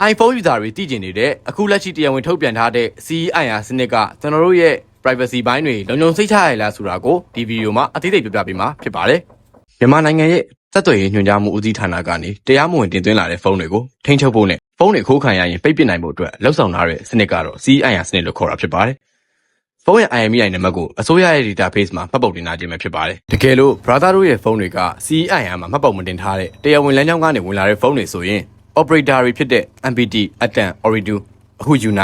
iPhone user တွေတည်ကျင်နေတဲ့အခုလက်ရှိတရားဝင်ထုတ်ပြန်ထားတဲ့ CEIR စနစ်ကကျွန်တော်တို့ရဲ့ privacy ဘိုင်းတွေလုံခြုံစိတ်ချရလားဆိုတာကိုဒီဗီဒီယိုမှာအသေးစိတ်ပြပြပေးမှာဖြစ်ပါတယ်။မြန်မာနိုင်ငံရဲ့စက်သွယ်ရေးညွှန်ကြားမှုဦးစီးဌာနကနေတရားမဝင်တင်သွင်းလာတဲ့ဖုန်းတွေကိုထိန်းချုပ်ဖို့နဲ့ဖုန်းတွေခိုးခံရရင်ပိတ်ပစ်နိုင်ဖို့အတွက်လှုံ့ဆော်ထားတဲ့စနစ်ကတော့ CEIR စနစ်လို့ခေါ်တာဖြစ်ပါတယ်။ဖုန်းရဲ့ IMEI နံပါတ်ကိုအစိုးရရဲ့ database မှာမှတ်ပုံတင်ထားခြင်းပဲဖြစ်ပါတယ်။တကယ်လို့ brother တို့ရဲ့ဖုန်းတွေက CEIR မှာမှတ်ပုံမတင်ထားတဲ့တရားဝင်လမ်းကြောင်းကနေဝင်လာတဲ့ဖုန်းတွေဆိုရင်operator တွေဖြစ်တဲ့ MPT, Atom, Ooredoo အခု U9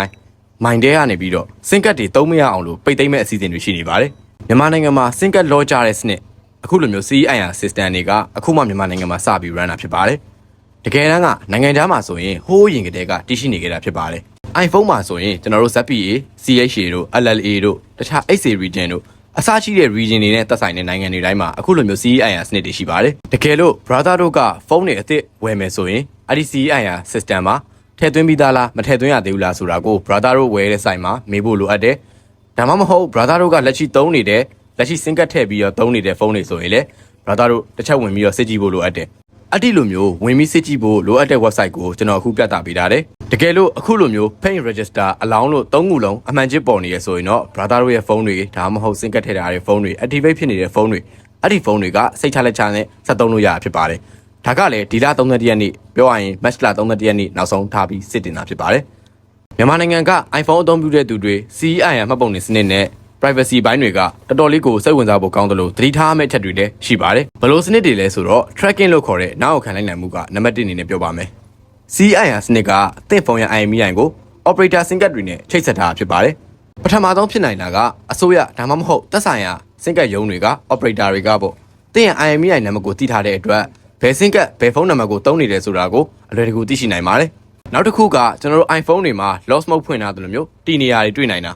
မိုင်တဲကနေပြီးတော့စင်ကတ်တွေသုံးမရအောင်လို့ပိတ်သိမ်းမဲ့အစီအစဉ်တွေရှိနေပါတယ်။မြန်မာနိုင်ငံမှာစင်ကတ်လောကြတဲ့စနစ်အခုလိုမျိုး CEIR system တွေကအခုမှမြန်မာနိုင်ငံမှာစပြီး run တာဖြစ်ပါတယ်။တကယ်တမ်းကနိုင်ငံခြားမှာဆိုရင်ဟိုးရင်ကတည်းကတည်ရှိနေကြတာဖြစ်ပါတယ်။ iPhone မှာဆိုရင်ကျွန်တော်တို့ ZPA, CHA တို့ LLA တို့တခြား XA region တို့အစရှိတဲ့ region တွေနဲ့သက်ဆိုင်တဲ့နိုင်ငံတွေတိုင်းမှာအခုလိုမျိုး CEIR စနစ်တွေရှိပါတယ်။တကယ်လို့ brother တို့ကဖုန်းတွေအသစ်ဝယ်မယ်ဆိုရင်အဲ့ဒီ CEIR system မှာထည့်သွင်းပြီးသားလားမထည့်သွင်းရသေးဘူးလားဆိုတာကို brother တို့ဝယ်တဲ့ site မှာမေးဖို့လိုအပ်တယ်။ဒါမှမဟုတ် brother တို့ကလက်ရှိသုံးနေတဲ့လက်ရှိစင်ကတ်ထည့်ပြီးတော့သုံးနေတဲ့ဖုန်းတွေဆိုရင်လည်း brother တို့တစ်ချက်ဝင်ပြီးတော့စစ်ကြည့်ဖို့လိုအပ်တယ်။အဲ့ဒီလိုမျိုးဝင်ပြီးစစ်ကြည့်ဖို့လိုအပ်တဲ့ website ကိုကျွန်တော်အခုပြသပေးထားတယ်။တကယ်လို့အခုလိုမျိုး paying register အလောင်းလို့3ခုလုံးအမှန်ချစ်ပေါ်နေရဆိုရင်တော့ brother တို့ရဲ့ဖုန်းတွေဒါမှမဟုတ်စင်ကတ်ထည့်ထားတဲ့ဖုန်းတွေ activate ဖြစ်နေတဲ့ဖုန်းတွေအဲ့ဒီဖုန်းတွေကစိတ်ချလက်ချနဲ့ဆက်သုံးလို့ရတာဖြစ်ပါတယ်။ဒါကလည်းဒီလ31ရက်နေ့ပြောရရင် match လ31ရက်နေ့နောက်ဆုံးထားပြီးစစ်တင်တာဖြစ်ပါတယ်။မြန်မာနိုင်ငံက iPhone အသုံးပြုတဲ့သူတွေ CEIR မှတ်ပုံတင်စနစ်နဲ့ privacy ဘိုင်းတွေကတော်တော်လေးကိုစိတ်ဝင်စားဖို့ကောင်းတယ်လို့သတိထားမယ့်ချက်တွေလည်းရှိပါတယ်။ဘယ်လိုစနစ်တွေလဲဆိုတော့ tracking လို့ခေါ်တဲ့နောက်ခံလိုက်နိုင်မှုကနံပါတ်1အနေနဲ့ပြောပါမယ်။ CEIR စနစ်ကသင့်ဖုန်းရဲ့ IMEI ကို operator စင်ကတ်တွေနဲ့ချိတ်ဆက်ထားဖြစ်ပါတယ်။ပထမဆုံးဖြစ်နိုင်တာကအစိုးရဒါမှမဟုတ်သက်ဆိုင်ရာစင်ကတ်ရုံးတွေက operator တွေကပေါ့သင့်ရဲ့ IMEI နံပါတ်ကိုသိထားတဲ့အတွက်ဘယ်စင်ကတ်ဘယ်ဖုန်းနံပါတ်ကိုသုံးနေတယ်ဆိုတာကိုအလွယ်တကူသိရှိနိုင်ပါတယ်။နောက်တစ်ခုကကျွန်တော်တို့ iPhone တွေမှာ lock mode ဖွင့်ထားတယ်လို့မျိုးတည်နေရာတွေတွေ့နိုင်တာ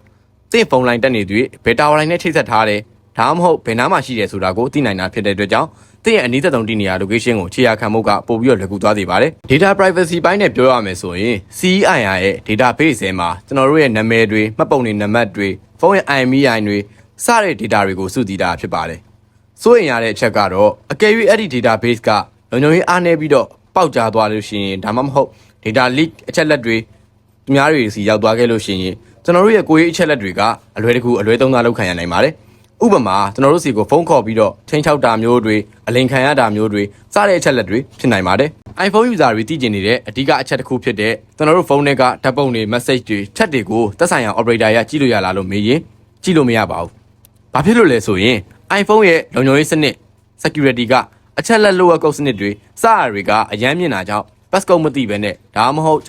သင့်ဖုန်းလိုင်းတက်နေသူဘယ်တာဝါလိုင်းနဲ့ချိတ်ဆက်ထားတယ်ဒါမှမဟုတ်ဘယ်နားမှာရှိတယ်ဆိုတာကိုသိနိုင်တာဖြစ်တဲ့အတွက်ကြောင့်သင့်ရဲ့အနည်းသက်ဆုံးတည်နေရာ location ကိုခြေရာခံမှုကပို့ပြီးတော့လွယ်ကူသွားစေပါတယ်။ data privacy ဘိုင်းနဲ့ပြောရမယ်ဆိုရင် CEIR ရဲ့ database ထဲမှာကျွန်တော်တို့ရဲ့နာမည်တွေမှတ်ပုံတွေနံပါတ်တွေဖုန်းရဲ့ IMEI တွေစတဲ့ data တွေကိုစုစည်းတာဖြစ်ပါတယ်။စိုးရိမ်ရတဲ့အချက်ကတော့အကယ်၍အဲ့ဒီ database ကလုံခြုံရေးအားနည်းပြီးတော့ပေါက်ကြားသွားလို့ရှိရင်ဒါမှမဟုတ် data leak အချက်လက်တွေသူများတွေစီရောက်သွားခဲ့လို့ရှိရင်ကျွန်တော်တို့ရဲ့ကိုယ်ရေးအချက်လက်တွေကအလွယ်တကူအလွဲသုံးစားလုပ်ခံရနိုင်ပါတယ်။ဥပမာကျွန်တော်တို့စီကိုဖုန်းခေါ်ပြီးတော့ချင်းချောက်တာမျိုးတွေအလိန်ခံရတာမျိုးတွေစတဲ့အချက်လက်တွေဖြစ်နိုင်ပါတယ်။ iPhone user တွေတည်ကျင်နေတဲ့အဓိကအချက်တစ်ခုဖြစ်တဲ့ကျွန်တော်တို့ဖုန်းတွေကဓာတ်ပုံတွေ message တွေ chat တွေကိုသက်ဆိုင်ရာ operator ရကြည့်လို့ရလားလို့မေးရင်ကြည့်လို့မရပါဘူး။ဘာဖြစ်လို့လဲဆိုရင် iPhone ရဲ့လုံခြုံရေးစနစ် security ကအချက်လက် lower code စနစ်တွေစတာတွေကအရန်မြင်တာကြောင့် passcode မသိဘဲနဲ့ဒါမှမဟုတ်ကျွန်